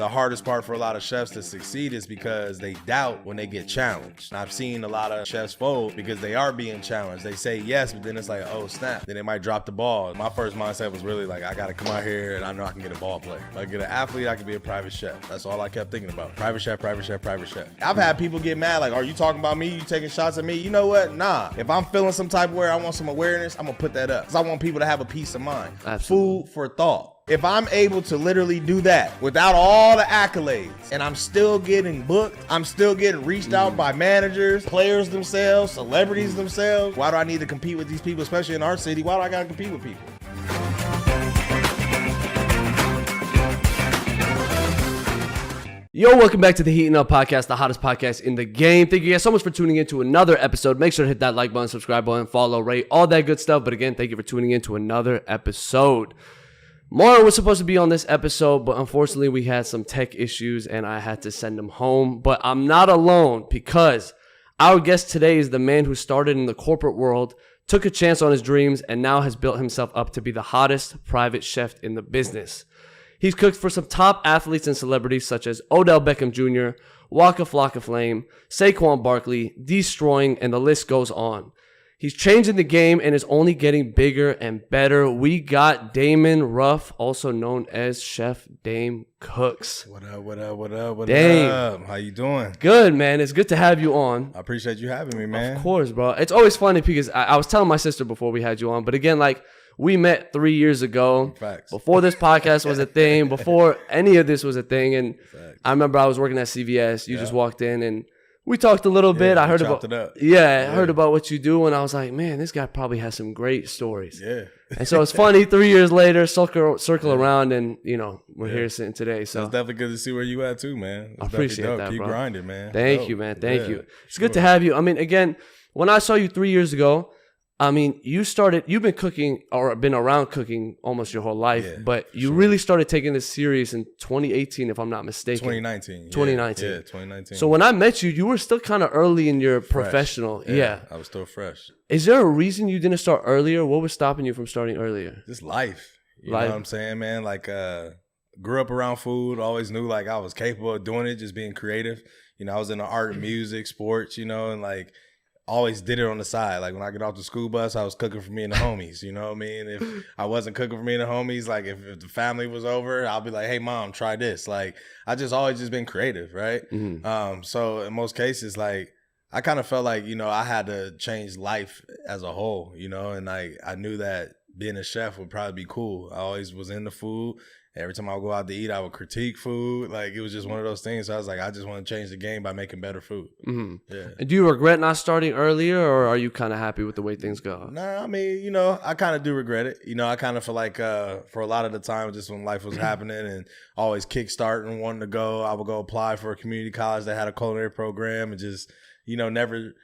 the hardest part for a lot of chefs to succeed is because they doubt when they get challenged. And I've seen a lot of chefs fold because they are being challenged. They say yes, but then it's like, oh snap. Then they might drop the ball. My first mindset was really like, I got to come out here and I know I can get a ball player. If I get an athlete, I can be a private chef. That's all I kept thinking about. Private chef, private chef, private chef. I've had people get mad like, are you talking about me? You taking shots at me? You know what? Nah. If I'm feeling some type of way, I want some awareness, I'm going to put that up. Because I want people to have a peace of mind. Absolutely. Food for thought. If I'm able to literally do that without all the accolades and I'm still getting booked, I'm still getting reached out by managers, players themselves, celebrities themselves, why do I need to compete with these people, especially in our city? Why do I got to compete with people? Yo, welcome back to the Heatin' Up podcast, the hottest podcast in the game. Thank you guys so much for tuning in to another episode. Make sure to hit that like button, subscribe button, follow, rate, all that good stuff. But again, thank you for tuning in to another episode. Mara was supposed to be on this episode, but unfortunately we had some tech issues and I had to send him home. But I'm not alone because our guest today is the man who started in the corporate world, took a chance on his dreams, and now has built himself up to be the hottest private chef in the business. He's cooked for some top athletes and celebrities such as Odell Beckham Jr., Waka Flocka Flame, Saquon Barkley, Destroying, and the list goes on. He's changing the game and is only getting bigger and better. We got Damon Ruff, also known as Chef Dame Cooks. What up, what up, what up, what Dame. up? How you doing? Good, man. It's good to have you on. I appreciate you having me, man. Of course, bro. It's always funny because I was telling my sister before we had you on, but again, like, we met 3 years ago. Facts. Before this podcast was a thing, before any of this was a thing. And Facts. I remember I was working at CVS. You just walked in and we talked a little bit. I heard about I heard about what you do, and I was like, man, this guy probably has some great stories. Yeah. And so it's funny, 3 years later, circle around, and you know, we're here sitting today. So it's definitely good to see where you at too, man. I appreciate that, Keep bro. grinding, man. Thank you, man. Thank you. It's good to have you. I mean, again, when I saw you 3 years ago, I mean, you've been cooking or been around cooking almost your whole life, but you really started taking this serious in 2018, if I'm not mistaken. 2019. 2019. Yeah, 2019. So when I met you, you were still kind of early in your professional. Yeah. I was still fresh. Is there a reason you didn't start earlier? What was stopping you from starting earlier? Just life. You know what I'm saying, man? Like, grew up around food, always knew like I was capable of doing it, just being creative. You know, I was in the art and music, sports, you know, and like, always did it on the side. Like when I get off the school bus, I was cooking for me and the homies. You know what I mean? If I wasn't cooking for me and the homies, like if the family was over, I'll be like, hey mom, try this. Like I just always just been creative, right? Mm-hmm. So in most cases, like I kind of felt like, you know, I had to change life as a whole, you know, and like I knew that being a chef would probably be cool. I always was into food. Every time I would go out to eat, I would critique food. Like, it was just one of those things. So I was like, I just want to change the game by making better food. Mm-hmm. Yeah. And do you regret not starting earlier, or are you kind of happy with the way things go? Nah, I mean, you know, I kind of do regret it. You know, I kind of feel like for a lot of the time, just when life was happening and always kickstarting, wanting to go, I would go apply for a community college that had a culinary program and just, you know, never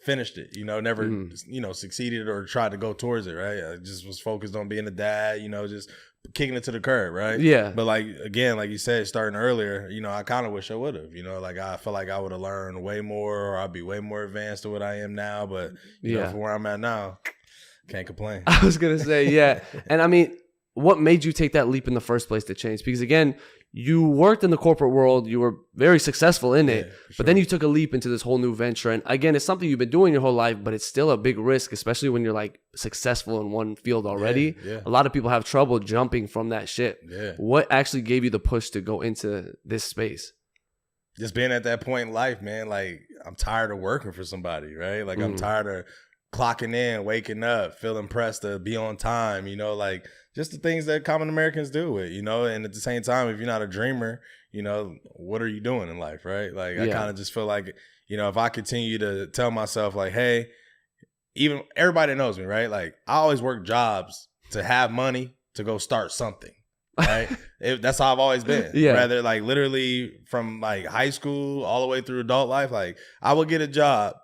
finished it, you know, never, you know, succeeded or tried to go towards it, right? I just was focused on being a dad, you know, just kicking it to the curb, right? Yeah. But like, again, like you said, starting earlier, you know, I kind of wish I would have, you know, like I feel like I would have learned way more, or I'd be way more advanced to what I am now. But, you know, from where I'm at now, can't complain. I was going to say, yeah. And I mean, what made you take that leap in the first place to change? Because again, you worked in the corporate world, you were very successful in it, but then you took a leap into this whole new venture. And again, it's something you've been doing your whole life, but it's still a big risk, especially when you're like successful in one field already. A lot of people have trouble jumping from that ship. What actually gave you the push to go into this space? Just being at that point in life, man, like I'm tired of working for somebody, right? Like I'm tired of clocking in, waking up, feeling pressed to be on time, you know, like just the things that common Americans do with, you know, and at the same time, if you're not a dreamer, you know, what are you doing in life, right? Like I kind of just feel like, you know, if I continue to tell myself like, hey, even everybody knows me, right? Like I always work jobs to have money to go start something, right? That's how I've always been. Rather like literally from like high school all the way through adult life, like I would get a job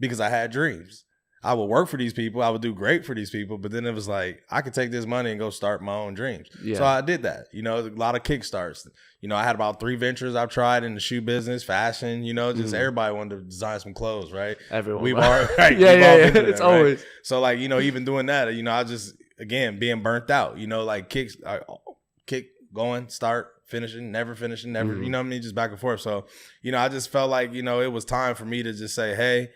because I had dreams. I would work for these people. I would do great for these people. But then it was like, I could take this money and go start my own dreams. So I did that. You know, a lot of kickstarts. You know, I had about 3 ventures I've tried in the shoe business, fashion, you know, just everybody wanted to design some clothes, right? Everyone. We've all, right? It's always. Right? So like, you know, even doing that, you know, I just, again, being burnt out, you know, like kick, going, start, finishing, never, you know what I mean? Just back and forth. So, I just felt like, it was time for me to just say, hey,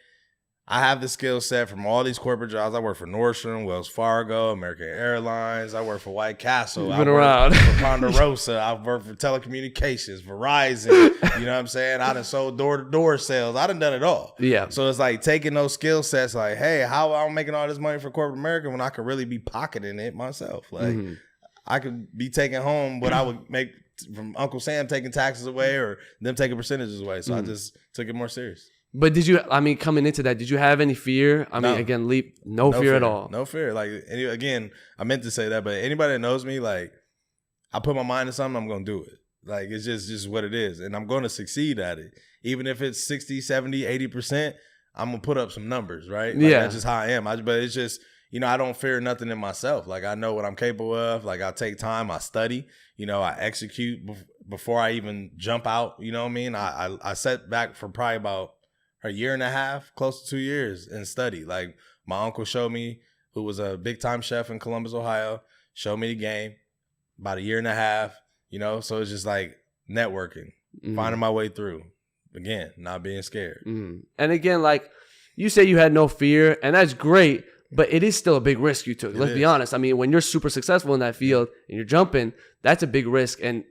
I have the skill set from all these corporate jobs. I work for Nordstrom, Wells Fargo, American Airlines. I work for White Castle. You've been around. For Ponderosa. I've worked for telecommunications, Verizon. You know what I'm saying? I done sold door-to-door sales. I done it all. Yeah. So it's like taking those skill sets like, hey, how I'm making all this money for corporate America when I could really be pocketing it myself? Like, I could be taking home what I would make from Uncle Sam taking taxes away or them taking percentages away. So I just took it more serious. But coming into that, did you have any fear? No. Again, no fear at all. No fear. Like, again, I meant to say that, but anybody that knows me, like, I put my mind to something, I'm going to do it. Like, it's just what it is. And I'm going to succeed at it. Even if it's 60, 70, 80%, I'm going to put up some numbers, right? Like, that's just how I am. But it's just, I don't fear nothing in myself. Like, I know what I'm capable of. Like, I take time, I study, I execute before I even jump out. You know what I mean? I sat back for probably about a year and a half, close to 2 years, and study. Like, my uncle showed me, who was a big time chef in Columbus, Ohio, showed me the game about a year and a half, so it's just like networking, finding my way through. Again, not being scared. And again, like you say, you had no fear, and that's great, but it is still a big risk you took. Let's be honest. When you're super successful in that field and you're jumping, that's a big risk. And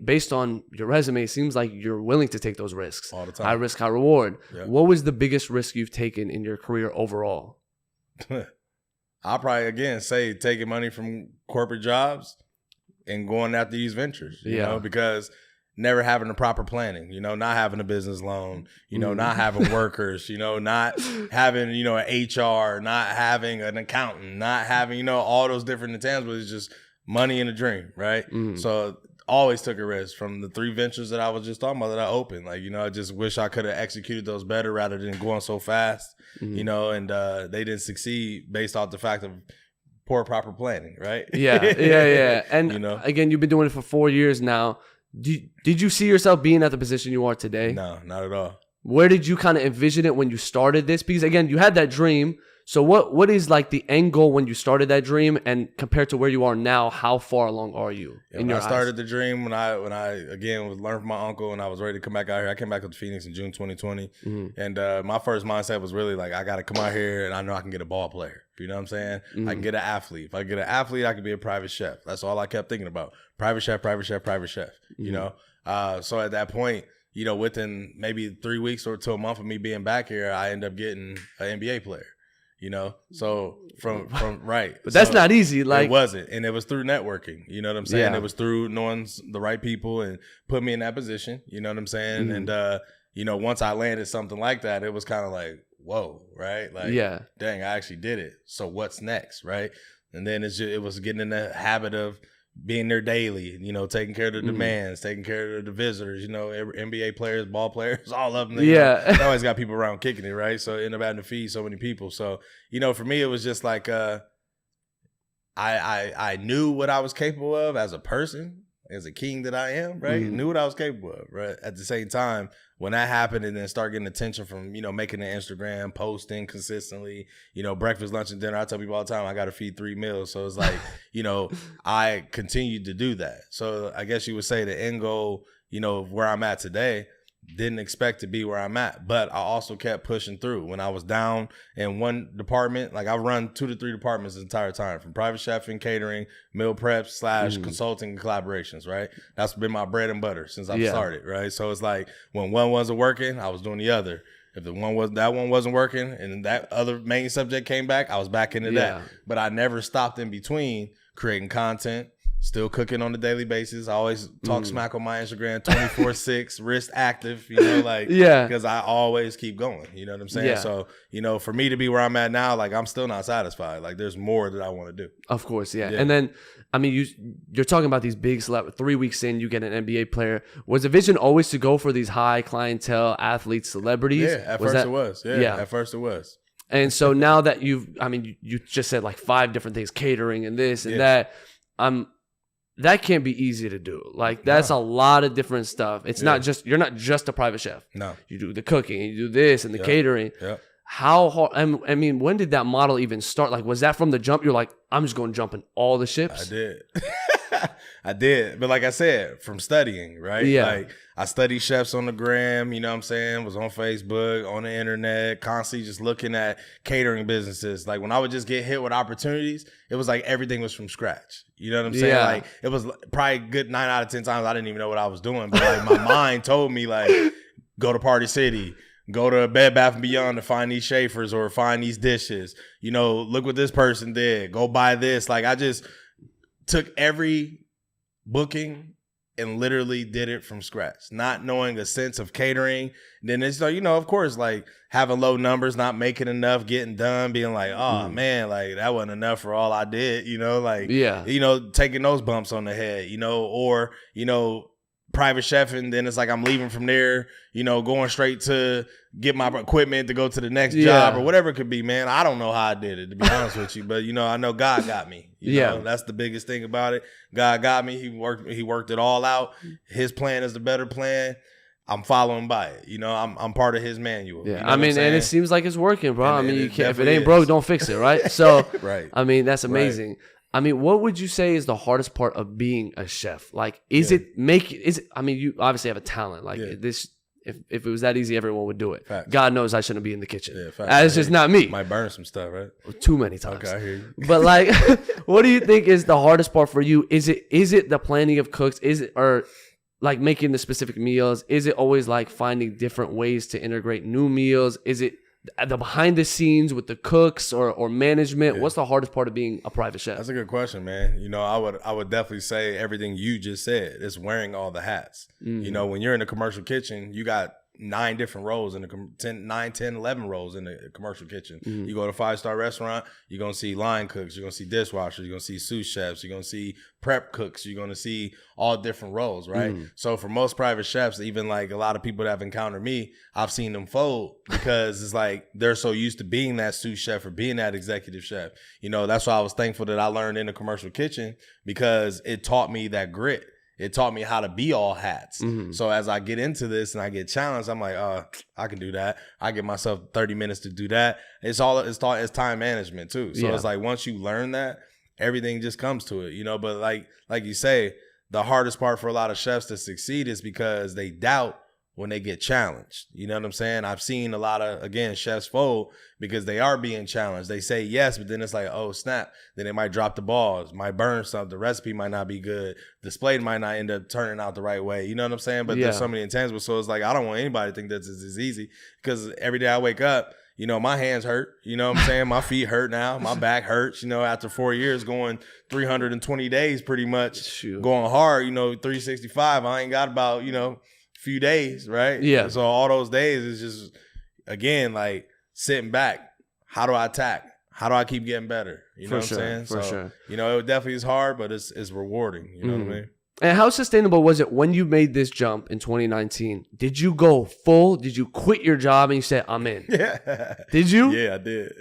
based on your resume, it seems like you're willing to take those risks. All the time. High risk, high reward. Yeah. What was the biggest risk you've taken in your career overall? I'll probably, again, say taking money from corporate jobs and going after these ventures, you know, because never having the proper planning, not having a business loan, not having workers, not having, an HR, not having an accountant, not having, all those different intangibles. It's just money and a dream, right? So always took a risk from the 3 ventures that I was just talking about that I opened. Like, I just wish I could have executed those better rather than going so fast, and they didn't succeed based off the fact of poor proper planning, right? Yeah. And again, you've been doing it for 4 years now. Did you see yourself being at the position you are today? No, not at all. Where did you kind of envision it when you started this? Because again, you had that dream. So what is like the end goal when you started that dream, and compared to where you are now, how far along are you? When I started the dream, when I again was learning from my uncle and I was ready to come back out here, I came back up to Phoenix in June 2020. And my first mindset was really like, I got to come out here and I know I can get a ball player. You know what I'm saying? I can get an athlete. If I get an athlete, I can be a private chef. That's all I kept thinking about. Private chef, So at that point, within maybe 3 weeks or to a month of me being back here, I ended up getting an NBA player. So from right. But that's not easy. Like, it wasn't. And it was through networking. You know what I'm saying? It was through knowing the right people and put me in that position. You know what I'm saying? And, once I landed something like that, it was kind of like, whoa, right? Like, dang, I actually did it. So what's next, right? And then it was getting in the habit of being there daily, taking care of the demands, taking care of the visitors, NBA players, ball players, all of them. They always got people around kicking it, right? So end up having to feed so many people. So, for me, it was just like I knew what I was capable of as a person, as a king that I am, right? Knew what I was capable of, right? At the same time, when that happened and then start getting attention from, making an Instagram, posting consistently, breakfast, lunch, and dinner, I tell people all the time, I got to feed 3 meals. So it's like, I continued to do that. So I guess you would say the end goal, of where I'm at today, didn't expect to be where I'm at, but I also kept pushing through. When I was down in one department, like I run 2 to 3 departments the entire time, from private chefing, catering, meal preps / consulting and collaborations, right? That's been my bread and butter since I've started, right? So it's like when one wasn't working, I was doing the other. If that one wasn't working and that other main subject came back, I was back into that. But I never stopped in between creating content, still cooking on a daily basis. I always talk smack on my Instagram 24/6, wrist active, because I always keep going. You know what I'm saying? Yeah. So, for me to be where I'm at now, like I'm still not satisfied. Like there's more that I want to do. Of course, yeah. And then, you're talking about these big 3 weeks in, you get an NBA player. Was the vision always to go for these high clientele athletes, celebrities? Yeah, at first it was. Yeah, at first it was. And so now that you just said like 5 different things, catering and this and that, that can't be easy to do. Like that's a lot of different stuff. It's not just, you're not just a private chef. No. You do the cooking, you do this and the catering. Yeah. How hard, when did that model even start? Like, was that from the jump? You're like, I'm just going to jump in all the ships? I did. I did. But like I said, from studying, right? Yeah. Like I studied chefs on the gram, you know what I'm saying? Was on Facebook, on the internet, constantly just looking at catering businesses. Like when I would just get hit with opportunities, it was like everything was from scratch. You know what I'm saying? Yeah. Like it was probably good 9 out of 10 times I didn't even know what I was doing. But like my mind told me like, go to Party City. Go to Bed Bath & Beyond to find these Schaefer's or find these dishes. You know, look what this person did. Go buy this. Like I just took every booking and literally did it from scratch, not knowing a sense of catering. And then it's like, you know, of course, like having low numbers, not making enough, getting done, being like, oh man, like that wasn't enough for all I did, you know, like, you know, taking those bumps on the head, you know, or, you know, private chef, and then it's like I'm leaving from there, you know, going straight to get my equipment to go to the next job or whatever it could be, man. I don't know how I did it, to be honest with you, but you know, I know God got me. You know, that's the biggest thing about it. God got me. He worked it all out. His plan is the better plan. I'm following by it. You know, I'm part of his manual. Yeah, you know I mean, and it seems like it's working, bro. And I mean, you can't, if it definitely ain't broke, don't fix it, right? So, right. I mean, that's amazing. Right. I mean, what would you say is the hardest part of being a chef? Like, is it, I mean, you obviously have a talent. Like this, if it was that easy, everyone would do it. Facts. God knows I shouldn't be in the kitchen. Yeah, facts. It's just not me. Might burn some stuff, right? Too many times. Okay, I hear you. But like, what do you think is the hardest part for you? Is it the planning of cooks? Is it, or like making the specific meals? Is it always like finding different ways to integrate new meals? Is it the behind the scenes with the cooks or management? What's the hardest part of being a private chef? That's a good question, man. You know, I would definitely say everything you just said. It's wearing all the hats. You know, when you're in a commercial kitchen, you got 9 different roles in the 9, 10, 11 roles in the commercial kitchen. You go to a 5-star restaurant, you're going to see line cooks, you're going to see dishwashers, you're going to see sous chefs, you're going to see prep cooks, you're going to see all different roles, right? So for most private chefs, even like a lot of people that have encountered me, I've seen them fold because it's like they're so used to being that sous chef or being that executive chef. You know, that's why I was thankful that I learned in the commercial kitchen, because it taught me that grit. It taught me how to be all hats. So as I get into this and I get challenged, I'm like, I can do that. I give myself 30 minutes to do that. It's time management too. So it's like once you learn that, everything just comes to it, you know. But like you say, the hardest part for a lot of chefs to succeed is because they doubt when they get challenged. You know what I'm saying? I've seen a lot of, again, chefs fold because they are being challenged. They say yes, but then it's like, oh, snap. Then they might drop the balls, might burn something. The recipe might not be good. Display might not end up turning out the right way. You know what I'm saying? But there's so many intangibles. So it's like, I don't want anybody to think that this is easy, because every day I wake up, you know, my hands hurt. You know what I'm saying? My feet hurt now. My back hurts. You know, after 4 years going 320 days pretty much, going hard, you know, 365. I ain't got about, you know, few days, right? Yeah. So all those days is just, again, like sitting back. How do I attack? How do I keep getting better? You know what I'm saying? For sure. You know, it definitely is hard, but it's rewarding. You know what I mean? And how sustainable was it when you made this jump in 2019? Did you go full? Did you quit your job and you said, I'm in? Yeah. Did you? Yeah, I did.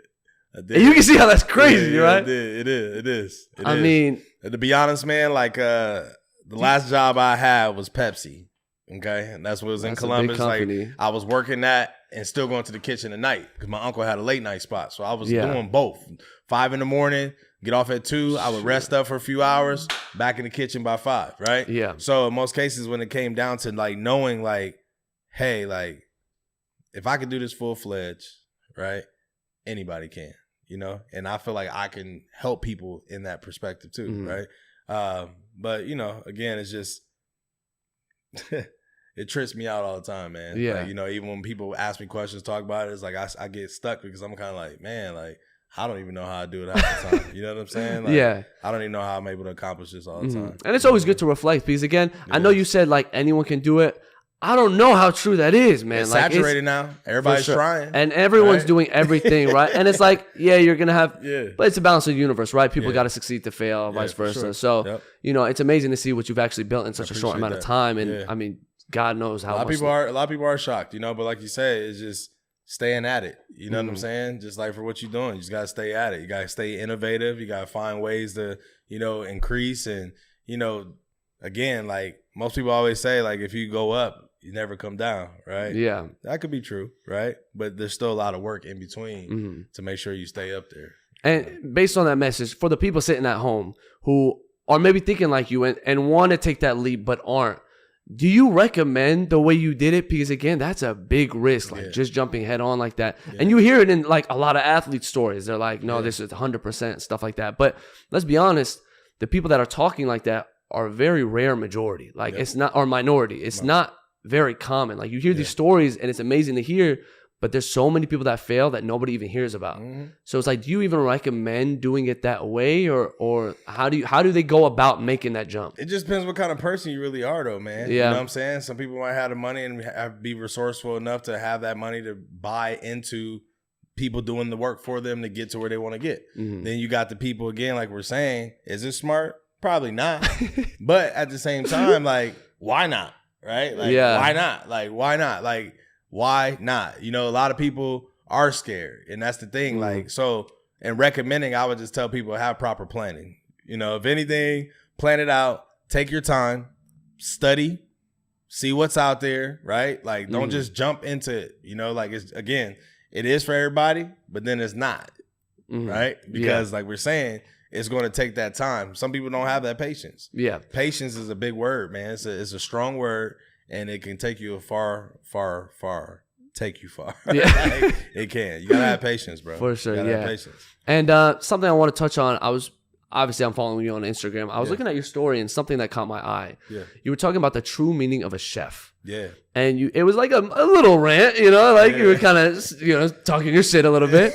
And you can see how that's crazy, right? I did. It is. I mean, to be honest, man, like the last job I had was Pepsi. Okay, and that's what was in Columbus. Like I was working that and still going to the kitchen at night because my uncle had a late night spot. So I was doing both. 5 a.m, get off at 2. I would rest up for a few hours, back in the kitchen by 5. Right. Yeah. So in most cases, when it came down to like knowing, like, hey, like if I could do this full fledged, right, anybody can, you know, and I feel like I can help people in that perspective too, right? But you know, again, it's just. It trips me out all the time, man. Yeah. Like, you know, even when people ask me questions, talk about it, it's like I get stuck because I'm kind of like, man, like I don't even know how I do it half the time. You know what I'm saying? Like, I don't even know how I'm able to accomplish this all the time. And it's always good to reflect because, again, I know you said like anyone can do it. I don't know how true that is, man. It's like, saturated now. Everybody's trying. And everyone's doing everything, right? And it's like, you're going to have, but it's a balance of the universe, right? People got to succeed to fail, vice versa. Sure. So, you know, it's amazing to see what you've actually built in such a short amount of time. And I mean, God knows how a lot of people are shocked, you know, but like you say, it's just staying at it. You know what I'm saying? Just like for what you're doing, you just got to stay at it. You got to stay innovative. You got to find ways to, you know, increase. And, you know, again, like most people always say, like if you go up, you never come down, right? Yeah. That could be true, right? But there's still a lot of work in between to make sure you stay up there. And based on that message, for the people sitting at home who are maybe thinking like you and want to take that leap but aren't. Do you recommend the way you did it? Because again, that's a big risk, like just jumping head on like that. Yeah. And you hear it in like a lot of athlete stories. They're like, no, this is 100%, stuff like that. But let's be honest, the people that are talking like that are a very rare majority. Like it's not, or minority. It's not very common. Like you hear these stories and it's amazing to hear, but there's so many people that fail that nobody even hears about. So it's like, do you even recommend doing it that way, or how do they go about making that jump? It just depends what kind of person you really are, though, man. You know what I'm saying? Some people might have the money and be resourceful enough to have that money to buy into people doing the work for them to get to where they want to get. Then you got the people, again, like we're saying, is it smart? Probably not. But at the same time, like, why not? Right? Like, why not? Like, why not? Like, why not? You know, a lot of people are scared, and that's the thing. Like, so in recommending, I would just tell people have proper planning. You know, if anything, plan it out, take your time, study, see what's out there, right? Like, don't just jump into it. You know, like, it's, again, it is for everybody, but then it's not, right? Because like we're saying, it's going to take that time. Some people don't have that patience. Yeah. Patience is a big word, man. It's a strong word. And it can take you take you far. Yeah. Like, it can. You gotta have patience, bro. For sure, you gotta have patience. And something I want to touch on, I'm following you on Instagram. I was looking at your story and something that caught my eye. Yeah. You were talking about the true meaning of a chef. Yeah. And it was like a little rant, you know, like you were kind of, talking your shit a little bit.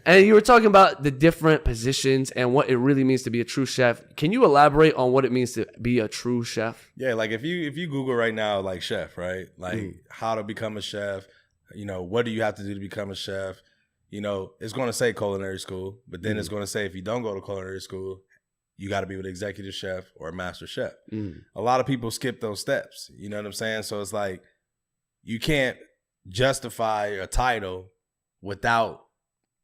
And you were talking about the different positions and what it really means to be a true chef. Can you elaborate on what it means to be a true chef? Yeah, like if you Google right now, like chef, right? Like how to become a chef, you know, what do you have to do to become a chef? You know, it's going to say culinary school, but then it's going to say if you don't go to culinary school, you got to be with an executive chef or a master chef. A lot of people skip those steps. You know what I'm saying? So it's like you can't justify a title without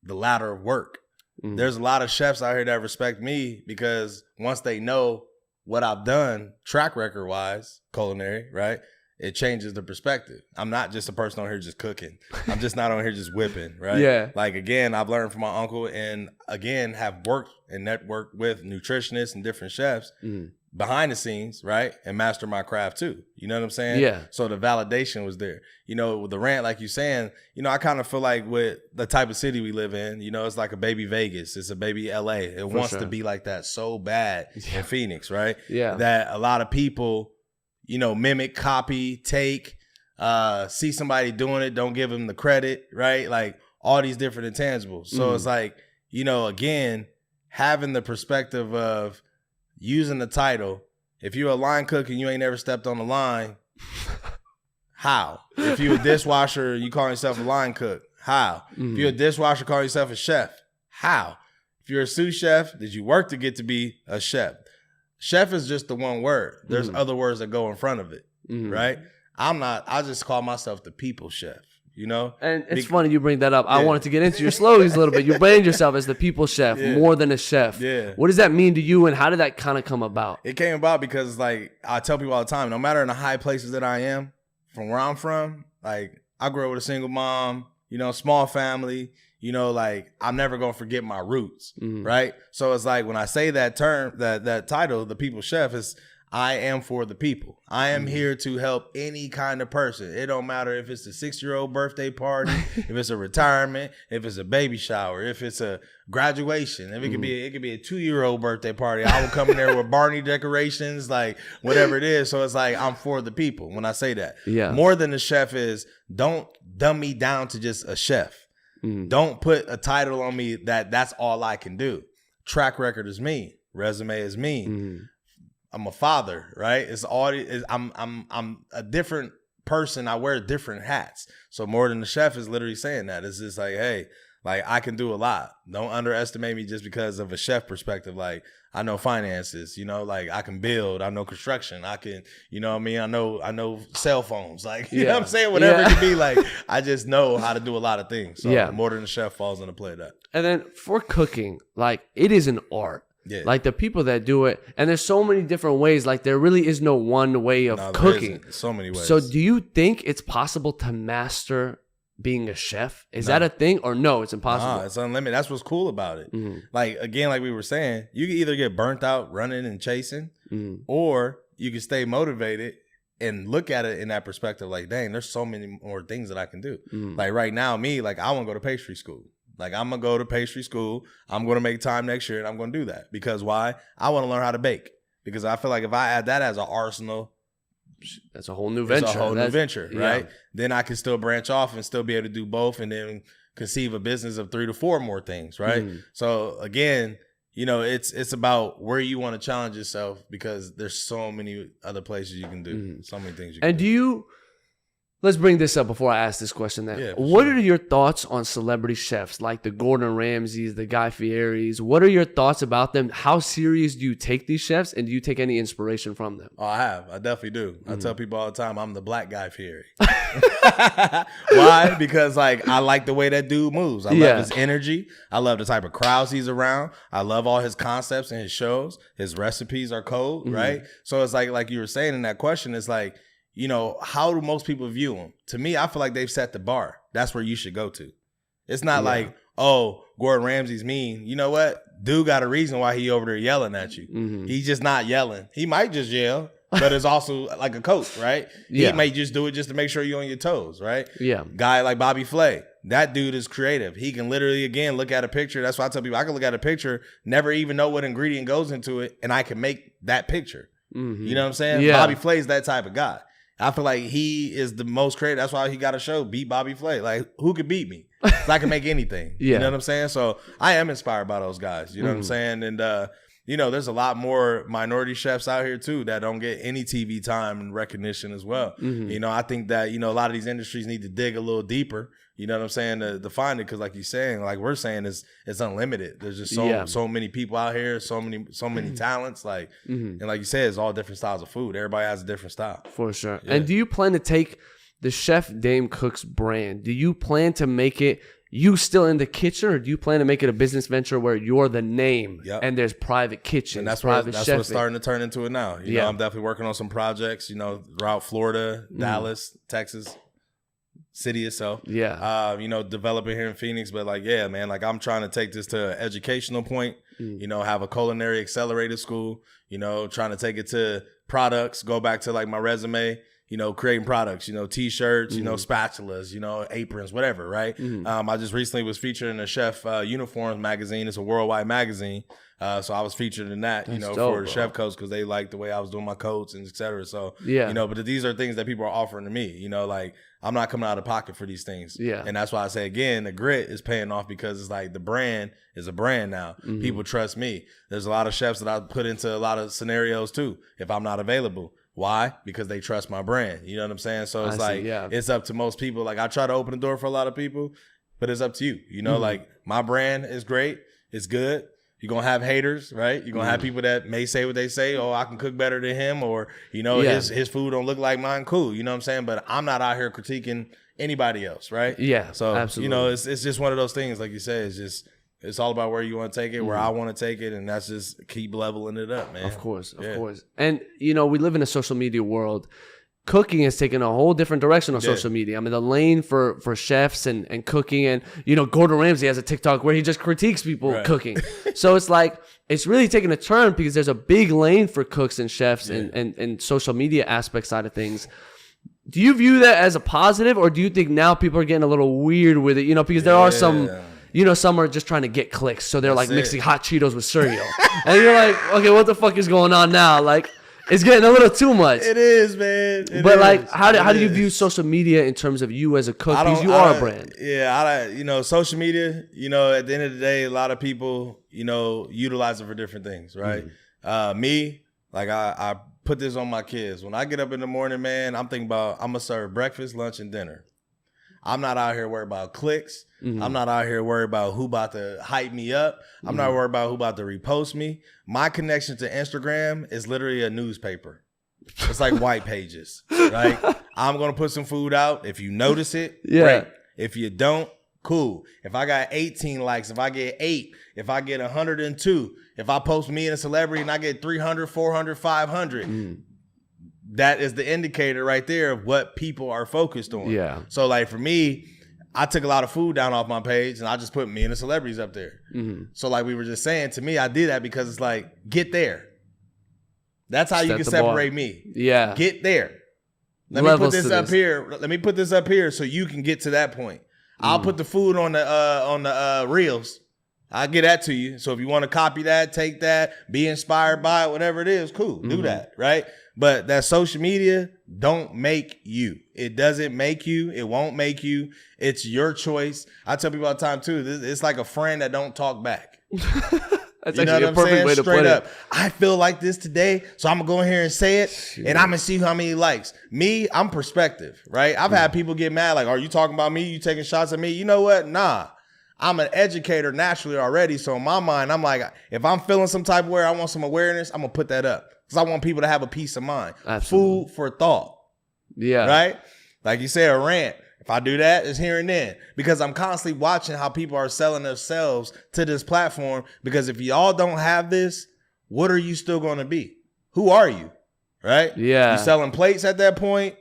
the ladder of work. There's a lot of chefs out here that respect me because once they know what I've done track record wise, culinary, right? It changes the perspective. I'm not just a person on here just cooking. I'm just not on here just whipping, right? Yeah. Like, again, I've learned from my uncle and, again, have worked and networked with nutritionists and different chefs behind the scenes, right? And master my craft too. You know what I'm saying? Yeah. So the validation was there. You know, with the rant, like you're saying, you know, I kind of feel like with the type of city we live in, you know, it's like a baby Vegas. It's a baby LA. It wants to be like that so bad in Phoenix, right? Yeah. That a lot of people, you know, mimic, copy, take, see somebody doing it, don't give them the credit, right? Like all these different intangibles. So it's like, you know, again, having the perspective of using the title. If you're a line cook and you ain't never stepped on the line, how? If you're a dishwasher, you call yourself a line cook, how? If you're a dishwasher, call yourself a chef, how? If you're a sous chef, did you work to get to be a chef? Chef is just the one word. There's other words that go in front of it, right? I just call myself the people chef, you know? And it's funny you bring that up. I wanted to get into your slogans a little bit. You brand yourself as the people chef more than a chef. Yeah. What does that mean to you and how did that kind of come about? It came about because, like, I tell people all the time, no matter in the high places that I am, from where I'm from, like, I grew up with a single mom, you know, small family. You know, like, I'm never going to forget my roots, right? So it's like when I say that term, that title, the people chef, is I am for the people. I am here to help any kind of person. It don't matter if it's a 6-year-old birthday party, if it's a retirement, if it's a baby shower, if it's a graduation, if it could be a 2-year-old birthday party. I will come in there with Barney decorations, like whatever it is. So it's like I'm for the people when I say that. Yeah. More than the chef is, don't dumb me down to just a chef. Don't put a title on me that's all I can do. Track record is me. Resume is me. I'm a father, right? I'm a different person. I wear different hats. So more than the chef is literally saying that. It's just like, hey, like I can do a lot. Don't underestimate me just because of a chef perspective. Like I know finances, you know, like I can build, I know construction, I can, you know what I mean? I know cell phones, like, you know what I'm saying? Whatever it could be, like, I just know how to do a lot of things. So more than the chef falls into play that. And then for cooking, like it is an art. Yeah. Like the people that do it, and there's so many different ways. Like there really is no one way of cooking. So many ways. So do you think it's possible to master being a chef? Is that a thing or no? It's impossible. Nah, it's unlimited. That's what's cool about it. Mm-hmm. Like, again, like we were saying, you can either get burnt out running and chasing, or you can stay motivated and look at it in that perspective. Like, dang, there's so many more things that I can do. Like right now, me, like I want to go to pastry school. Like I'm going to go to pastry school. I'm going to make time next year and I'm going to do that. Because why? I want to learn how to bake. Because I feel like if I add that as an arsenal, that's a whole new venture. It's a whole new venture, right? Then I can still branch off and still be able to do both and then conceive a business of 3 to 4 more things, right? So again, you know, it's about where you want to challenge yourself because there's so many other places you can do, so many things you can do. Let's bring this up before I ask this question then. Yeah, what are your thoughts on celebrity chefs like the Gordon Ramsays, the Guy Fieri's? What are your thoughts about them? How serious do you take these chefs, and do you take any inspiration from them? Oh, I have. I definitely do. I tell people all the time, I'm the black Guy Fieri. Why? Because like I like the way that dude moves. I love his energy. I love the type of crowds he's around. I love all his concepts and his shows. His recipes are cold, right? So it's like you were saying in that question, it's like, you know, how do most people view him? To me, I feel like they've set the bar. That's where you should go to. It's not like, oh, Gordon Ramsay's mean. You know what? Dude got a reason why he over there yelling at you. He's just not yelling. He might just yell, but it's also like a coach, right? He may just do it just to make sure you're on your toes, right? Yeah. Guy like Bobby Flay, that dude is creative. He can literally, again, look at a picture. That's why I tell people I can look at a picture, never even know what ingredient goes into it, and I can make that picture. You know what I'm saying? Yeah. Bobby Flay's that type of guy. I feel like he is the most creative. That's why he got a show, Beat Bobby Flay. Like, who could beat me? 'Cause I can make anything. You know what I'm saying? So I am inspired by those guys. You know what I'm saying? And, you know, there's a lot more minority chefs out here, too, that don't get any TV time and recognition as well. You know, I think that, you know, a lot of these industries need to dig a little deeper. You know what I'm saying? To find it, because like you're saying, like we're saying, it's unlimited. There's just so many people out here, so many talents. Like and like you said, it's all different styles of food. Everybody has a different style. For sure. Yeah. And do you plan to take the Chef Dame Cooks brand? Do you plan to make it you still in the kitchen, or do you plan to make it a business venture where you're the name and there's private kitchens? And that's what's starting to turn into it now. You know, I'm definitely working on some projects. You know, throughout Florida, Dallas, Texas. City itself. You know, developing here in Phoenix, but like, yeah, man, like I'm trying to take this to an educational point, you know, have a culinary accelerated school, you know, trying to take it to products, go back to like my resume, you know, creating products, you know, t-shirts, you know, spatulas, you know, aprons, whatever. Right. I just recently was featured in a chef uniforms magazine. It's a worldwide magazine. So I was featured in that, you know, dope, for the chef coats, because they liked the way I was doing my coats and et cetera. So, you know, but these are things that people are offering to me, you know, like I'm not coming out of pocket for these things. And that's why I say, again, the grit is paying off, because it's like the brand is a brand now. People trust me. There's a lot of chefs that I put into a lot of scenarios too, if I'm not available. Why? Because they trust my brand. You know what I'm saying? So it's it's up to most people. Like I try to open the door for a lot of people, but it's up to you. You know, like my brand is great. It's good. You're going to have haters, right? You're going to have people that may say what they say. Oh, I can cook better than him, or, you know, his food don't look like mine. Cool. You know what I'm saying? But I'm not out here critiquing anybody else, right? Yeah, so, absolutely. You know, it's just one of those things, like you said, it's all about where you want to take it, where I want to take it, and that's just keep leveling it up, man. Of course. And, you know, we live in a social media world. Cooking has taken a whole different direction on social media. I mean, the lane for chefs and cooking, and, you know, Gordon Ramsay has a TikTok where he just critiques people cooking. So it's like, it's really taking a turn, because there's a big lane for cooks and chefs and social media aspect side of things. Do you view that as a positive, or do you think now people are getting a little weird with it? You know, because there are some, you know, some are just trying to get clicks. So they're like mixing hot Cheetos with cereal. And you're like, okay, what the fuck is going on now? Like, it's getting a little too much. It is, man. But like, how do you view social media in terms of you as a cook? Because you are a brand. Yeah, you know, social media, you know, at the end of the day, a lot of people, you know, utilize it for different things, right? Me, like I put this on my kids. When I get up in the morning, man, I'm thinking about, I'm going to serve breakfast, lunch, and dinner. I'm not out here worried about clicks. I'm not out here worried about who about to hype me up. I'm not worried about who about to repost me. My connection to Instagram is literally a newspaper. It's like white pages, right? I'm going to put some food out. If you notice it, great. If you don't, cool. If I got 18 likes, if I get 8, if I get 102, if I post me and a celebrity and I get 300, 400, 500, that is the indicator right there of what people are focused on. So like for me, I took a lot of food down off my page and I just put me and the celebrities up there. So like we were just saying, to me, I did that because it's like, get there. That's how you can separate me. Yeah. Get there. Let me put this up here. Let me put this up here so you can get to that point. I'll put the food on the reels. I'll get that to you. So if you want to copy that, take that, be inspired by it, whatever it is, cool. Do that, right? But that social media don't make you. It doesn't make you. It won't make you. It's your choice. I tell people all the time too, it's like a friend that don't talk back. That's you know actually what a perfect saying? way to Straight put up. it. I feel like this today, so I'm gonna go in here and say it, and I'm gonna see how many likes. Me, I'm perspective, right? I've had people get mad, like, "Are you talking about me? You taking shots at me?" You know what? Nah, I'm an educator naturally already, so in my mind, I'm like, if I'm feeling some type of way, I want some awareness, I'm gonna put that up because I want people to have a peace of mind. Absolutely. Food for thought. Yeah. Right? Like you said, a rant. If I do that, it's here and then. Because I'm constantly watching how people are selling themselves to this platform. Because if y'all don't have this, what are you still going to be? Who are you? Right? Yeah. You selling plates at that point?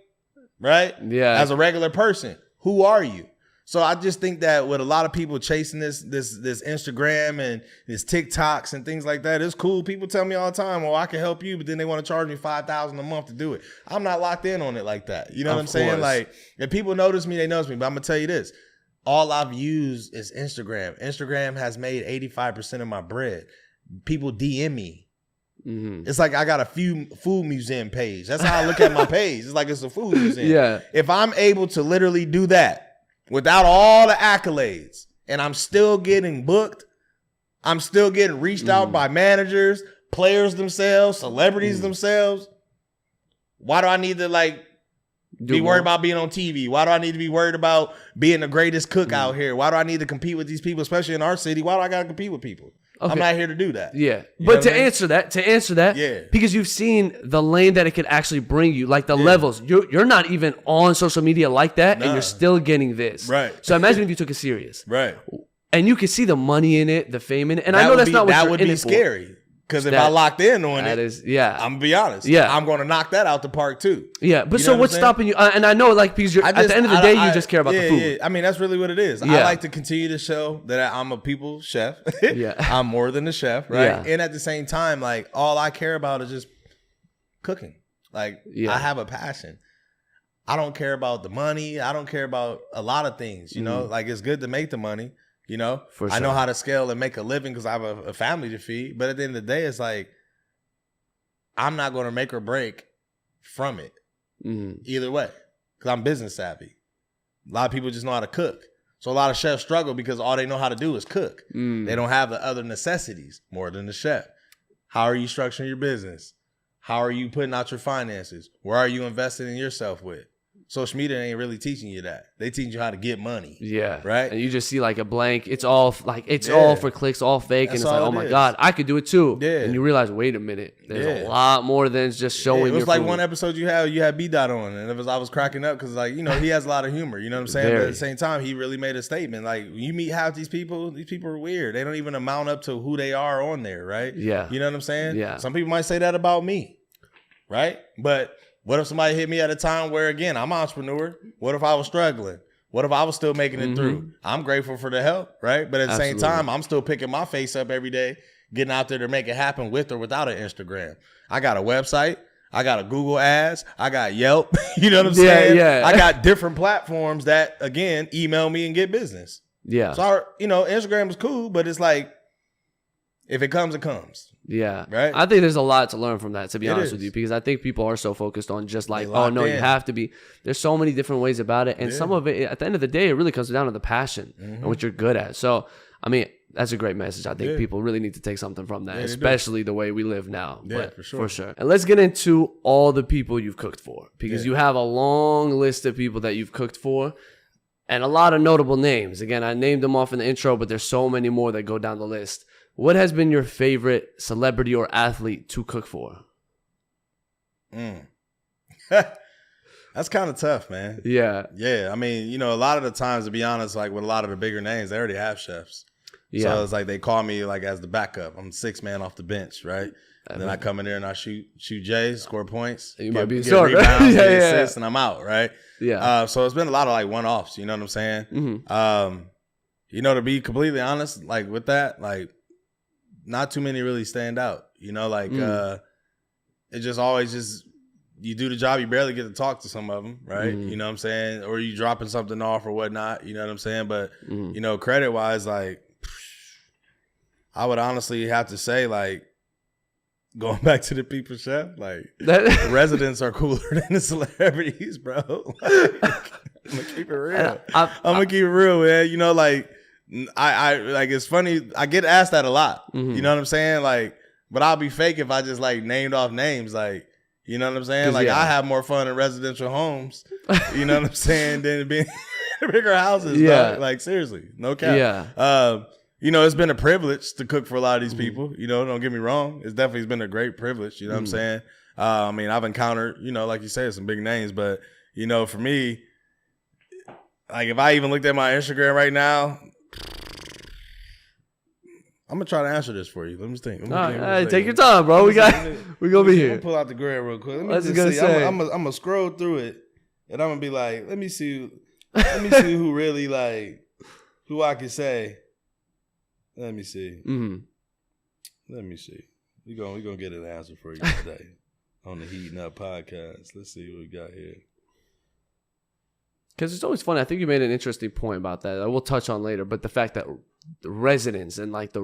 Right? Yeah. As a regular person, who are you? So I just think that with a lot of people chasing this Instagram and this TikToks and things like that, it's cool. People tell me all the time, well, I can help you, but then they want to charge me $5,000 a month to do it. I'm not locked in on it like that. You know what I'm saying? Like, if people notice me, they notice me. But I'm going to tell you this. All I've used is Instagram. Instagram has made 85% of my bread. People DM me. It's like I got a food museum page. That's how I look at my page. It's like it's a food museum. Yeah. If I'm able to literally do that, without all the accolades, and I'm still getting booked, I'm still getting reached out by managers, players themselves, celebrities themselves. Why do I need to be worried about being on TV? Why do I need to be worried about being the greatest cook out here? Why do I need to compete with these people, especially in our city? Why do I got to compete with people? Okay. I'm not here to do that. Yeah. But to answer that, yeah, because you've seen the lane that it could actually bring you, like the levels. You're not even on social media like that, and you're still getting this. Right. So imagine if you took it serious. Right. And you can see the money in it, the fame in it. And I know that's not what you're in it for. That would be scary. Because if I locked in on it, I'm going to be honest. Yeah. I'm going to knock that out the park too. Yeah. But so what's stopping you? And I know because you're, at the end of the day, you just care about the food. Yeah. I mean, that's really what it is. I like to continue to show that I'm a people's chef. Yeah. I'm more than a chef, right? Yeah. And at the same time, like, all I care about is just cooking. Like, I have a passion. I don't care about the money. I don't care about a lot of things, you know? Like, it's good to make the money. You know, for sure. I know how to scale and make a living because I have a family to feed. But at the end of the day, it's like, I'm not going to make or break from it either way because I'm business savvy. A lot of people just know how to cook. So a lot of chefs struggle because all they know how to do is cook. They don't have the other necessities more than the chef. How are you structuring your business? How are you putting out your finances? Where are you investing in yourself with? Social media ain't really teaching you that. They teach you how to get money. Yeah. Right? And you just see like a blank. It's all all for clicks, all fake. That's and it's like, oh my God, I could do it too. Yeah. And you realize, wait a minute. There's a lot more than just showing your It was like food. one episode you had B-Dot on. And I was cracking up because like, you know, he has a lot of humor. You know what I'm saying? But at the same time, he really made a statement. Like, when you meet half these people are weird. They don't even amount up to who they are on there. Right? Yeah. You know what I'm saying? Yeah. Some people might say that about me. Right? But what if somebody hit me at a time where, again, I'm an entrepreneur? What if I was struggling? What if I was still making it through? I'm grateful for the help, right? But at the same time, I'm still picking my face up every day, getting out there to make it happen with or without an Instagram. I got a website. I got a Google Ads. I got Yelp. You know what I'm saying? Yeah. I got different platforms that, again, email me and get business. Yeah. So, Instagram is cool, but it's like, if it comes, it comes. Yeah. Right. I think there's a lot to learn from that, to be honest with you, because I think people are so focused on just like, oh, no, you have to be. There's so many different ways about it. And some of it, at the end of the day, it really comes down to the passion and what you're good at. So, I mean, that's a great message. I think people really need to take something from that, especially the way we live now. Yeah, but for sure. And let's get into all the people you've cooked for, because you have a long list of people that you've cooked for. And a lot of notable names. Again, I named them off in the intro, but there's so many more that go down the list. What has been your favorite celebrity or athlete to cook for? That's kind of tough, man. Yeah. Yeah. I mean, a lot of the times, to be honest, like with a lot of the bigger names, they already have chefs. Yeah. So it's like they call me like as the backup. I'm 6 man off the bench, right? And then I come in there and I shoot J's, score points. You might be short, rebounds, right? assists, and I'm out, right? Yeah. So it's been a lot of like one-offs, you know what I'm saying? Mm-hmm. You know, to be completely honest, like with that, like not too many really stand out, you know, like it just always just, you do the job, you barely get to talk to some of them, right? You know what I'm saying? Or you dropping something off or whatnot, you know what I'm saying? But, you know, credit-wise, like, I would honestly have to say, like, going back to the People Chef, like, the residents are cooler than the celebrities, bro. Like, I'm going to keep it real. I'm going to keep it real, man. You know, like, I like, it's funny. I get asked that a lot. You know what I'm saying? Like, but I'll be fake if I just, like, named off names, like, you know what I'm saying? Like, I have more fun in residential homes, you know what I'm saying, than being in bigger houses. Yeah. Bro. Like, seriously, no cap. Yeah. You know, it's been a privilege to cook for a lot of these people. You know, don't get me wrong. It's definitely been a great privilege. You know what I'm saying? I mean, I've encountered, you know, like you said, some big names. But, you know, for me, like, if I even looked at my Instagram right now, I'm gonna try to answer this for you. Let me think. Take your time, bro. We're gonna be here. Let me pull out the grid real quick. Let me just see. I'm gonna scroll through it, and I'm gonna be like, let me see who really, like, who I can say. Let me see. Let me see. We gonna get an answer for you today on the Heatin' Up podcast. Let's see what we got here. Because it's always funny. I think you made an interesting point about that. I will touch on later. But the fact that the residents and like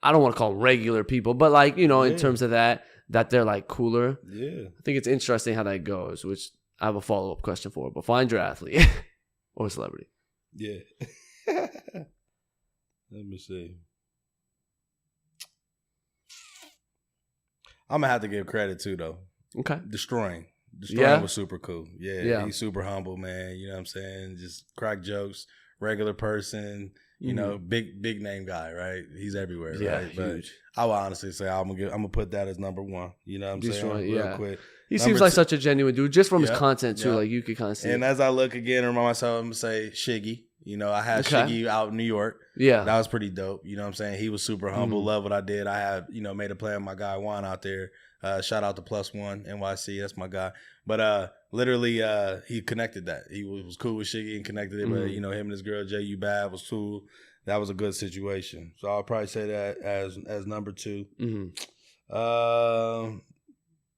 I don't want to call them regular people, but like, you know, in terms of that they're like cooler. Yeah. I think it's interesting how that goes, which I have a follow-up question for. But find your athlete or celebrity. Yeah. Let me see. I'm going to have to give credit too, though. Okay. Destroying was super cool. Yeah. He's super humble, man. You know what I'm saying? Just crack jokes, regular person, you know, big name guy, right? He's everywhere, right? Huge. But I would honestly say I'm gonna put that as number one. You know what I'm saying? Real quick. He seems like such a genuine dude, just from his content too. Like you could kind of see. And as I look again, remind myself, I'm gonna say Shiggy. You know, I had Shiggy out in New York. Yeah. That was pretty dope. You know what I'm saying? He was super humble, love what I did. I had, you know, made a plan with my guy Juan out there. Shout out to +1 NYC. That's my guy. But literally, he connected that. He was cool with Shiggy and connected it. But, you know, him and his girl, J.U. Bad, was cool. That was a good situation. So I'll probably say that as number 2.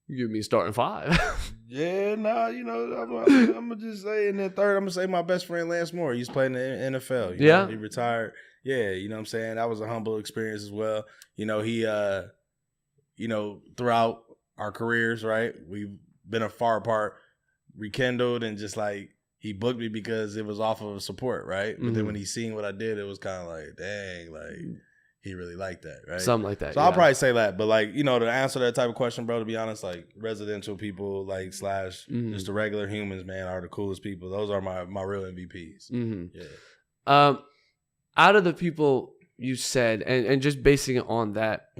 You give me starting 5. You know, I'm going to just say, and then third, I'm going to say my best friend Lance Moore. He's playing in the NFL. You know, he retired. Yeah, you know what I'm saying? That was a humble experience as well. You know, he, you know, throughout our careers, right, we've been far apart, rekindled, and just like, he booked me because it was off of support, right? But then when he seen what I did, it was kind of like, dang, like, he really liked that, right? Something like that. So I'll probably say that. But like, you know, to answer that type of question, bro, to be honest, like residential people, like / just the regular humans, man, are the coolest people. Those are my real MVPs. Yeah. Out of the people you said, and just basing it on that,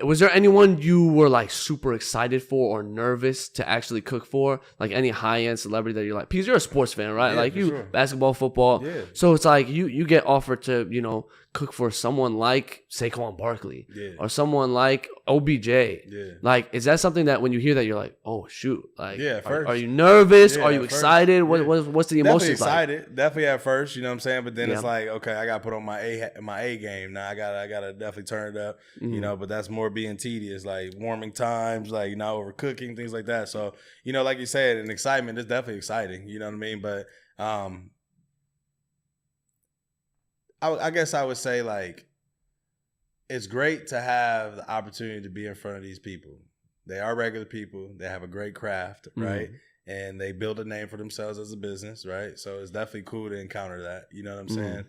was there anyone you were like super excited for or nervous to actually cook for? Like any high-end celebrity that you're like, because you're a sports fan, right? Yeah, like you, basketball, football. Yeah. So it's like you get offered to, you know, cook for someone like Saquon Barkley or someone like OBJ. Yeah. Like, is that something that when you hear that, you're like, oh, shoot. Like, are you nervous? Are you excited? What's the emotions like? Definitely at first, you know what I'm saying? But then it's like, okay, I got to put on my A game. Now I gotta definitely turn it up, you know, but that's more being tedious, like warming times, like not overcooking, things like that. So, you know, like you said, an excitement is definitely exciting, you know what I mean? But I guess I would say, like, it's great to have the opportunity to be in front of these people. They are regular people. They have a great craft, right? And they build a name for themselves as a business, right? So it's definitely cool to encounter that, you know what I'm saying?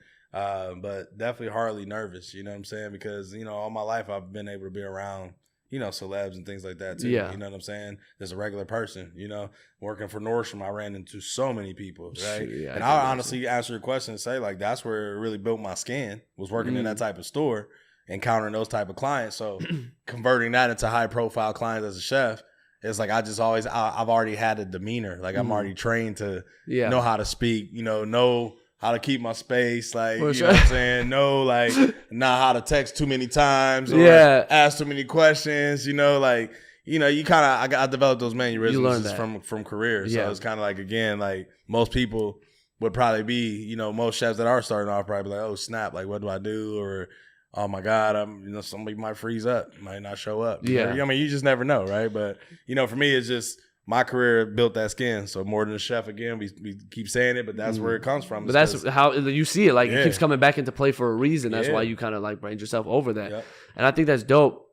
But definitely hardly nervous, you know what I'm saying? Because, you know, all my life I've been able to be around, you know, celebs and things like that too. Yeah. You know what I'm saying? As a regular person, you know, working for Nordstrom, I ran into so many people, right? Yeah, and I'll honestly answer your question and say, like, that's where it really built my skin, was working in that type of store, encountering those type of clients. So converting that into high profile clients as a chef, it's like I've already had a demeanor. Like I'm already trained to know how to speak, you know how to keep my space, like, you know what I'm saying? Like, not how to text too many times or ask too many questions, you know, like, you kind of I developed those mannerisms from career. So it's kind of like, again, like most people would probably be, most chefs that are starting off probably like, oh snap, like what do I do? Or oh my God, somebody might freeze up, might not show up. Yeah. I mean, you just never know, right? But for me, it's just my career built that skin. So more than a chef, again, we keep saying it, but that's where it comes from. But that's how you see it. Like it keeps coming back into play for a reason. That's why you kind of like brand yourself over that. Yep. And I think that's dope.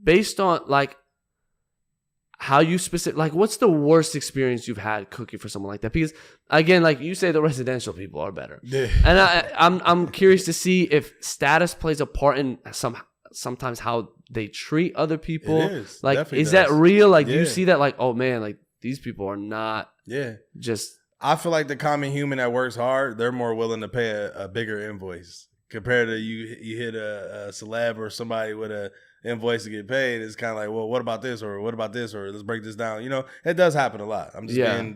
Based on like how you like what's the worst experience you've had cooking for someone like that? Because again, like you say, the residential people are better. Yeah. And I'm curious to see if status plays a part in sometimes how they treat other people. It is. Like, definitely is that real? Like, do you see that? Like, oh man, like these people are not. Yeah. Just. I feel like the common human that works hard, they're more willing to pay a bigger invoice compared to you hit a celeb or somebody with a invoice to get paid. It's kind of like, well, what about this, or what about this, or let's break this down. It does happen a lot. I'm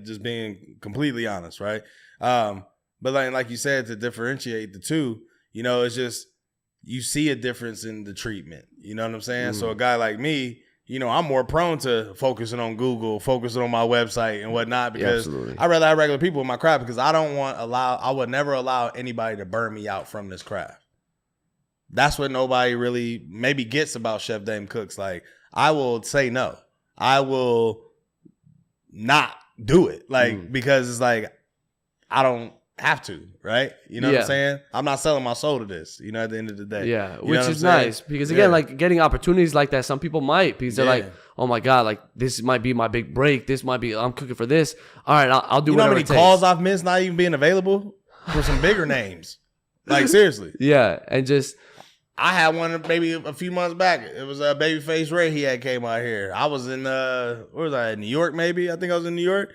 just being completely honest, right? But like you said, to differentiate the two, it's just you see a difference in the treatment. You know what I'm saying? So a guy like me, I'm more prone to focusing on Google, focusing on my website and whatnot, because I'd rather have regular people in my craft, because I would never allow anybody to burn me out from this craft. That's what nobody really maybe gets about Chef Dame Cooks. Like, I will say no. I will not do it. Like, because it's like, I don't have to, right? You know what I'm saying? I'm not selling my soul to this, at the end of the day. Yeah, which is nice. Because again, like getting opportunities like that, some people might, because they're like, oh my God, like this might be my big break. This might be, I'm cooking for this. All right, I'll do whatever it takes. You know how many calls I've missed not even being available for some bigger names? Like, seriously. Yeah, and just... I had one maybe a few months back. It was Babyface Ray. He had came out here. I was in where was I? New York, maybe. I think I was in New York.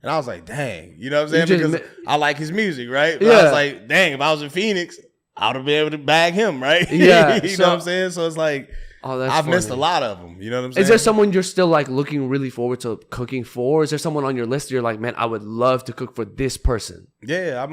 And I was like, dang, you know what I'm saying? Because I like his music, right? But I was like, dang, if I was in Phoenix, I would have been able to bag him, right? Yeah. You know what I'm saying? So it's like, I've missed a lot of them. You know what I'm saying? Is there someone you're still like looking really forward to cooking for? Is there someone on your list you're like, man, I would love to cook for this person? Yeah,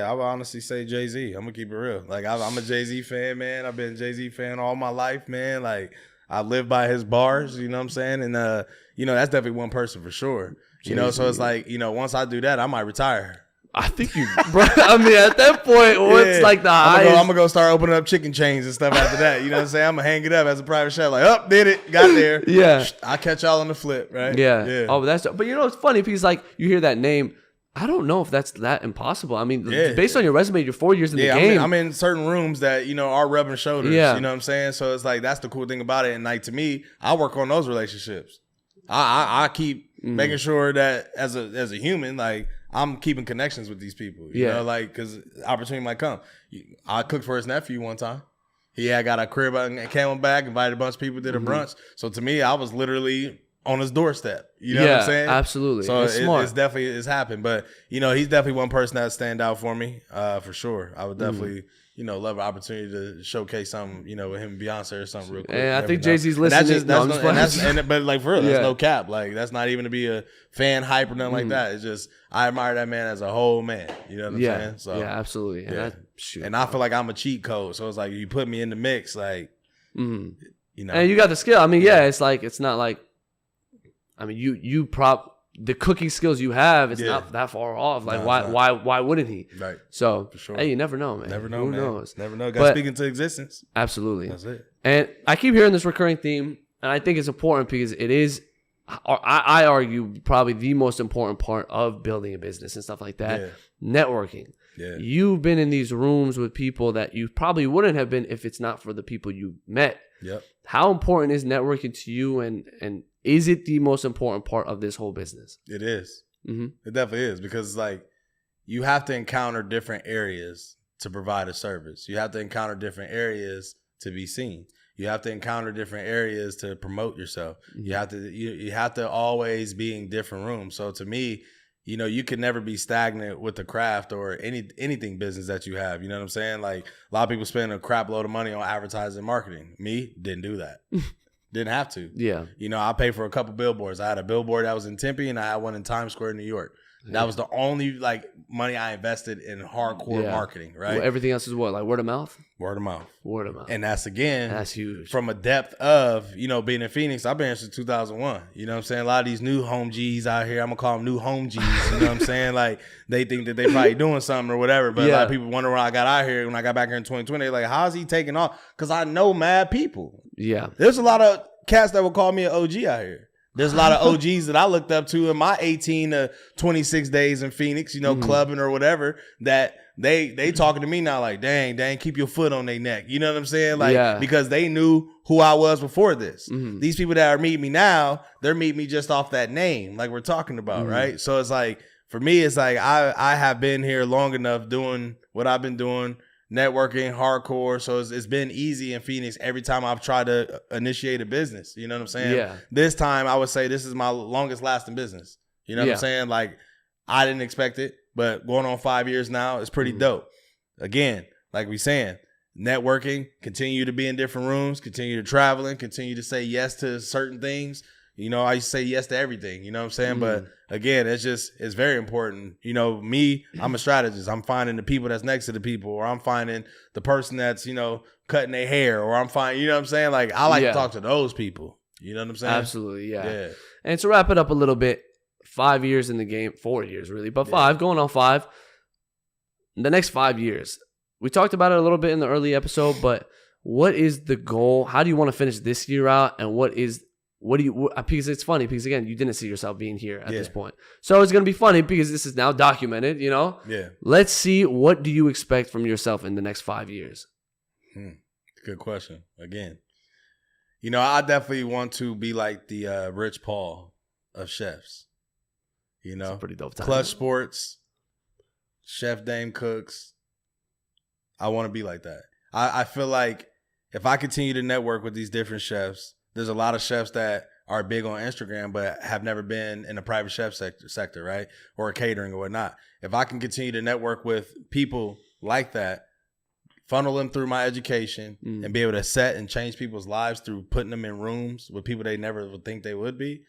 I would honestly say Jay-Z. I'm going to keep it real. Like, I'm a Jay-Z fan, man. I've been a Jay-Z fan all my life, man. Like, I live by his bars, you know what I'm saying? And, that's definitely one person for sure. Jay-Z. So it's like, once I do that, I might retire. I think bro, I mean, at that point, what's like the highest? I'm going to go start opening up chicken chains and stuff after that. You know what I'm saying? I'm going to hang it up as a private chef. Like, did it. Got there. Yeah. I'll catch y'all on the flip, right? Yeah. Oh, but it's funny because, like, you hear that name. I don't know if that's that impossible. I mean, based on your resume, you're 4 years in the game. I'm in certain rooms that, are rubbing shoulders. Yeah. You know what I'm saying? So it's like, that's the cool thing about it. And like, to me, I work on those relationships. I keep making sure that as a human, like, I'm keeping connections with these people. You know, like, because opportunity might come. I cooked for his nephew one time. He had got a crib and Camelback, invited a bunch of people, did a brunch. So to me, I was literally on his doorstep. You know what I'm saying? Absolutely. So it's definitely, it's happened. But, he's definitely one person that stand out for me, for sure. I would definitely, love an opportunity to showcase something, with him and Beyonce or something real quick. And I think Jay-Z's listening. But like, for real, that's no cap. Like, that's not even to be a fan hype or nothing like that. It's just, I admire that man as a whole man. You know what I'm saying? So, yeah, absolutely. And I feel like I'm a cheat code. So it's like, you put me in the mix, like, And you got the skill. I mean, it's like, it's not like, I mean, the cooking skills you have, it's not that far off. Like, why wouldn't he? Right. So, for sure. Hey, you never know, man. Never know, Who man. knows? Never know. Got to speak into existence. Absolutely. That's it. And I keep hearing this recurring theme, and I think it's important because it is, I argue, probably the most important part of building a business and stuff like that. Yeah. Networking. Yeah. You've been in these rooms with people that you probably wouldn't have been if it's not for the people you met. Yep. How important is networking to you, and is it the most important part of this whole business? It is. It definitely is, because like, you have to encounter different areas to provide a service. You have to encounter different areas to be seen. You have to encounter different areas to promote yourself. You have to always be in different rooms. So to me, you can never be stagnant with the craft or anything business that you have. You know what I'm saying? Like, a lot of people spend a crap load of money on advertising and marketing. Me, didn't do that. Didn't have to. Yeah. I paid for a couple billboards. I had a billboard that was in Tempe, and I had one in Times Square, New York. That was the only like money I invested in hardcore marketing, right? Well, everything else is what, like word of mouth? Word of mouth. Word of mouth. And that's huge. From a depth of, being in Phoenix, I've been here since 2001. You know what I'm saying? A lot of these new home G's out here, I'm going to call them new home G's. You know what I'm saying? Like, they think that they probably doing something or whatever. But a lot of people wonder when I got out here, when I got back here in 2020, they're like, how's he taking off? Because I know mad people. Yeah. There's a lot of cats that would call me an OG out here. There's a lot of OGs that I looked up to in my 18 to 26 days in Phoenix, clubbing or whatever, that they talking to me now like, dang, keep your foot on their neck. You know what I'm saying? Like, because they knew who I was before this. Mm-hmm. These people that are meeting me now, they're meeting me just off that name, like we're talking about, right? So it's like, for me, it's like I have been here long enough doing what I've been doing, networking, hardcore. So it's been easy in Phoenix every time I've tried to initiate a business. You know what I'm saying? Yeah. This time I would say this is my longest lasting business. You know what I'm saying? Like, I didn't expect it, but going on 5 years now is pretty dope. Again, like we saying, networking, continue to be in different rooms, continue to traveling, continue to say yes to certain things. I used to say yes to everything, you know what I'm saying? But again, it's very important. Me, I'm a strategist. I'm finding the people that's next to the people, or I'm finding the person that's, cutting their hair, or I'm finding, you know what I'm saying? Like, I like to talk to those people. You know what I'm saying? Absolutely, yeah. And to wrap it up a little bit, 5 years in the game, 4 years really, but 5, going on 5. The next 5 years, we talked about it a little bit in the early episode, but what is the goal? How do you want to finish this year out? And because it's funny, because again, you didn't see yourself being here at this point. So it's going to be funny because this is now documented, Yeah. Let's see, what do you expect from yourself in the next 5 years? Good question. Again, I definitely want to be like the Rich Paul of chefs. It's a pretty dope time. Clutch Sports, Chef Dame Cooks. I want to be like that. I feel like if I continue to network with these different chefs, there's a lot of chefs that are big on Instagram but have never been in the private chef sector, right? Or catering or whatnot. If I can continue to network with people like that, funnel them through my education and be able to set and change people's lives through putting them in rooms with people they never would think they would be.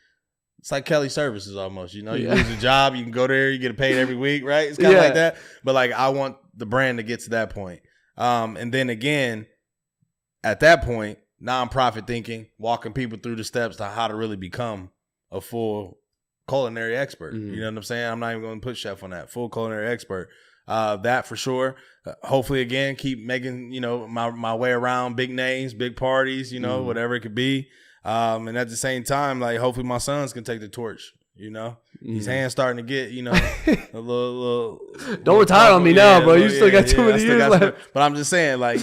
It's like Kelly Services almost, you lose a job, you can go there, you get paid every week, right? It's kind of like that. But like, I want the brand to get to that point. And then again, at that point, nonprofit thinking, walking people through the steps to how to really become a full culinary expert. You know what I'm saying? I'm not even going to put chef on that. Full culinary expert. That for sure. Hopefully, again, keep making, my way around big names, big parties, whatever it could be. And at the same time, like, hopefully my sons can take the torch. His hands starting to get, a little. Don't retire on me now, bro. You still got too many years left. But I'm just saying, like,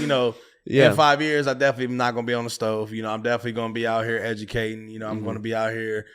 in 5 years, I definitely am not going to be on the stove. I'm definitely going to be out here educating. I'm going to be out here,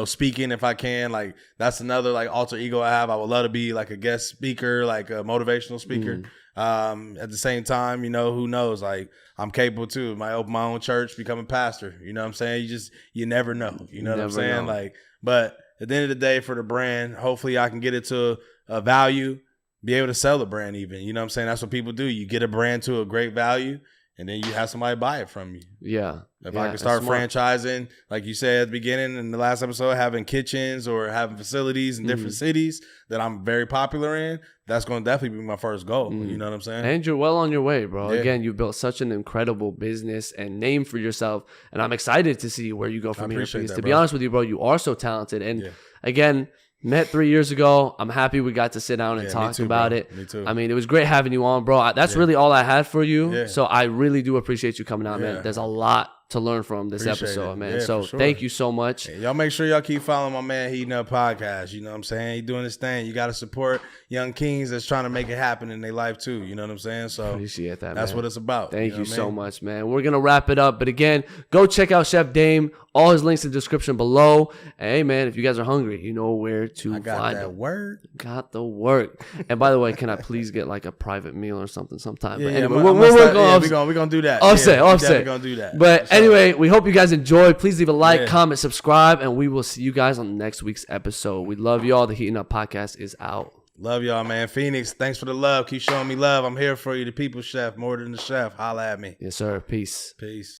speaking if I can. Like, that's another, like, alter ego I have. I would love to be, like, a guest speaker, like a motivational speaker. At the same time, who knows? Like, I'm capable too. Might open my own church, become a pastor. You know what I'm saying? You never know. You know what I'm saying? Like, but at the end of the day, for the brand, hopefully I can get it to a value, be able to sell the brand even. You know what I'm saying? That's what people do. You get a brand to a great value, and then you have somebody buy it from you. Yeah. If I can start franchising, like you said at the beginning in the last episode, having kitchens or having facilities in different cities that I'm very popular in, that's going to definitely be my first goal. You know what I'm saying? And you're well on your way, bro. Yeah. Again, you built such an incredible business and name for yourself, and I'm excited to see where you go from here. Because to be honest with you, bro, you are so talented. And again, met 3 years ago. I'm happy we got to sit down and talk about it. Me too. I mean, it was great having you on, bro. That's really all I had for you. Yeah. So I really do appreciate you coming out, man. There's a lot to learn from this episode, man. So thank you so much. Hey, y'all make sure y'all keep following my man Heatin Up Podcast. You know what I'm saying? He doing his thing. You got to support young kings that's trying to make it happen in their life too. You know what I'm saying? So appreciate that, that's man. what it's about. Thank you so much, man. We're going to wrap it up. But again, go check out Chef Dame. All his links in the description below. And hey, man, if you guys are hungry, you know where to find that word. Got the work. And by the way, can I please get like a private meal or something sometime? Yeah, but anyway, we're going to do that. Offset. We're going to do that. But anyway, we hope you guys enjoyed. Please leave a like, comment, subscribe, and we will see you guys on next week's episode. We love y'all. The Heatin Up Podcast is out. Love y'all, man. Phoenix, thanks for the love. Keep showing me love. I'm here for you, the people's chef, more than the chef. Holla at me. Yes, sir. Peace. Peace.